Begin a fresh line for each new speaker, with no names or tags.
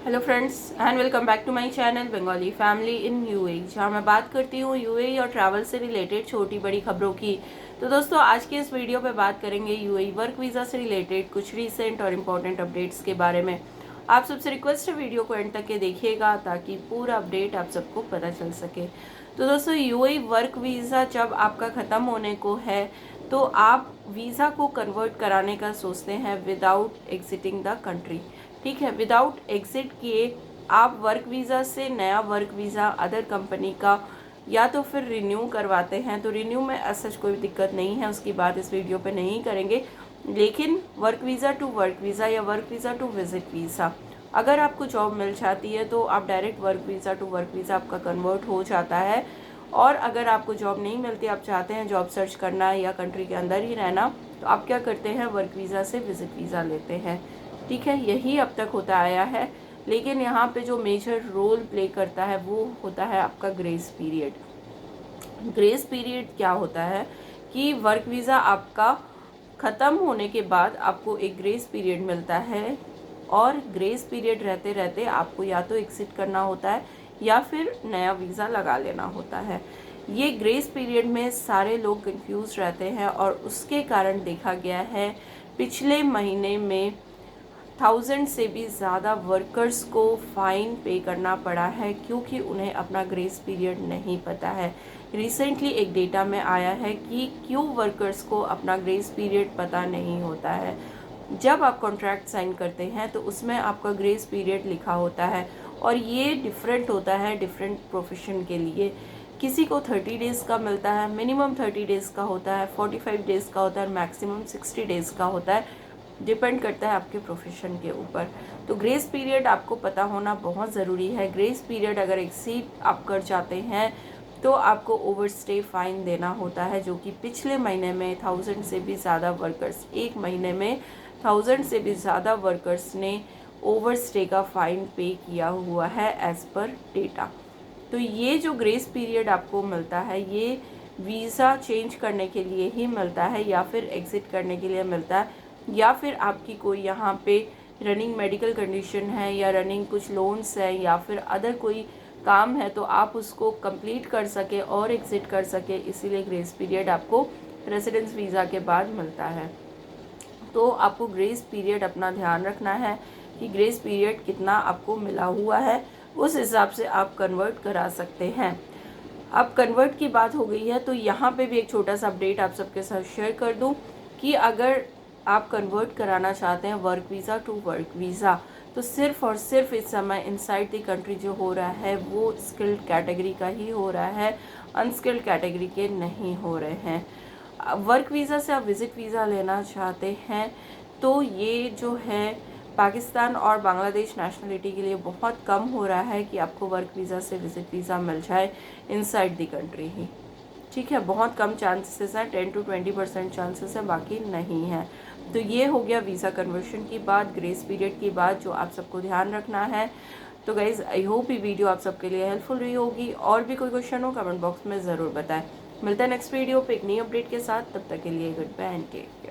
Hello friends and welcome back to my channel Bengali family in UAE, जहां मैं बात करती हूँ यूएई और ट्रैवल से रिलेटेड छोटी बड़ी खबरों की। तो दोस्तों, आज के इस वीडियो पे बात करेंगे यूएई वर्क वीज़ा से रिलेटेड कुछ रीसेंट और इम्पोर्टेंट अपडेट्स के बारे में। आप सबसे रिक्वेस्ट है वीडियो को एंड तक के देखिएगा ताकि पूरा अपडेट आप सबको पता चल सके। तो दोस्तों, यूएई वर्क वीज़ा जब आपका ख़त्म होने को है तो आप वीज़ा को कन्वर्ट कराने का सोचते हैं विदाउट एग्जिटिंग द कंट्री। ठीक है, विदाउट एग्जिट किए आप वर्क वीज़ा से नया वर्क वीज़ा अदर कंपनी का या तो फिर रिन्यू करवाते हैं। तो रिन्यू में ऐसा कोई दिक्कत नहीं है, उसकी बात इस वीडियो पे नहीं करेंगे। लेकिन work visa to work visa या work visa to visit visa, अगर आपको जॉब मिल जाती है तो आप direct work visa to work visa आपका कन्वर्ट हो जाता है। और अगर आपको जॉब नहीं मिलती, आप चाहते हैं जॉब सर्च करना या कंट्री के अंदर ही रहना, तो आप क्या करते हैं, वर्क वीज़ा से विजिट वीज़ा लेते हैं। ठीक है, यही अब तक होता आया है। लेकिन यहाँ पे जो मेजर रोल प्ले करता है वो होता है आपका ग्रेस पीरियड। ग्रेस पीरियड क्या होता है कि वर्क वीज़ा आपका ख़त्म होने के बाद आपको एक ग्रेस पीरियड मिलता है, और ग्रेस पीरियड रहते रहते आपको या तो एग्जिट करना होता है या फिर नया वीज़ा लगा लेना होता है। ये ग्रेस पीरियड में सारे लोग कंफ्यूज रहते हैं और उसके कारण देखा गया है पिछले महीने में 1000 से भी ज़्यादा वर्कर्स को फ़ाइन पे करना पड़ा है, क्योंकि उन्हें अपना ग्रेस पीरियड नहीं पता है। रिसेंटली एक डेटा में आया है कि क्यों वर्कर्स को अपना ग्रेस पीरियड पता नहीं होता है। जब आप कॉन्ट्रैक्ट साइन करते हैं तो उसमें आपका ग्रेस पीरियड लिखा होता है, और ये डिफरेंट होता है डिफरेंट प्रोफेशन के लिए। किसी को 30 डेज़ का मिलता है, मिनिमम 30 डेज़ का होता है, 45 डेज़ का होता है, मैक्सिमम 60 डेज़ का होता है। डिपेंड करता है आपके प्रोफेशन के ऊपर। तो ग्रेस पीरियड आपको पता होना बहुत ज़रूरी है। ग्रेस पीरियड अगर एक्सीड आप कर जाते हैं तो आपको ओवरस्टे फ़ाइन देना होता है, जो कि पिछले महीने में 1000 से भी ज़्यादा वर्कर्स, एक महीने में 1000 से भी ज़्यादा वर्कर्स ने ओवरस्टे का फ़ाइन पे किया हुआ है एज़ पर डेटा। तो ये जो ग्रेस पीरियड आपको मिलता है ये वीज़ा चेंज करने के लिए ही मिलता है, या फिर एग्ज़िट करने के लिए मिलता है, या फिर आपकी कोई यहाँ पे रनिंग मेडिकल कंडीशन है या रनिंग कुछ लोन्स है या फिर अदर कोई काम है तो आप उसको कंप्लीट कर सके और एग्ज़िट कर सके। इसीलिए ग्रेस पीरियड आपको रेसिडेंस वीज़ा के बाद मिलता है। तो आपको ग्रेस पीरियड अपना ध्यान रखना है कि ग्रेस पीरियड कितना आपको मिला हुआ है, उस हिसाब से आप कन्वर्ट करा सकते हैं। अब कन्वर्ट की बात हो गई है तो यहाँ पे भी एक छोटा सा अपडेट आप सबके साथ शेयर कर दूँ कि अगर आप कन्वर्ट कराना चाहते हैं work visa to work visa, तो सिर्फ़ और सिर्फ इस समय इनसाइड द कंट्री जो हो रहा है वो स्किल्ड कैटेगरी का ही हो रहा है, अनस्किल्ड कैटेगरी के नहीं हो रहे हैं। वर्क वीज़ा से आप विज़िट वीज़ा लेना चाहते हैं तो ये जो है पाकिस्तान और बांग्लादेश नेशनलिटी के लिए बहुत कम हो रहा है कि आपको वर्क वीज़ा से विज़िट वीज़ा मिल जाए इनसाइड द कंट्री ही। ठीक है, बहुत कम चांसेस हैं, 10 to 20% चांसेस हैं, बाकी नहीं है। तो ये हो गया वीज़ा कन्वर्शन की बात, ग्रेस पीरियड की बात, जो आप सबको ध्यान रखना है। तो गाइज़, आई होप ये वीडियो आप सबके लिए हेल्पफुल रही होगी। और भी कोई क्वेश्चन हो कमेंट बॉक्स में ज़रूर बताएं। मिलता है नेक्स्ट वीडियो पे एक नई अपडेट के साथ, तब तक के लिए goodbye and take care.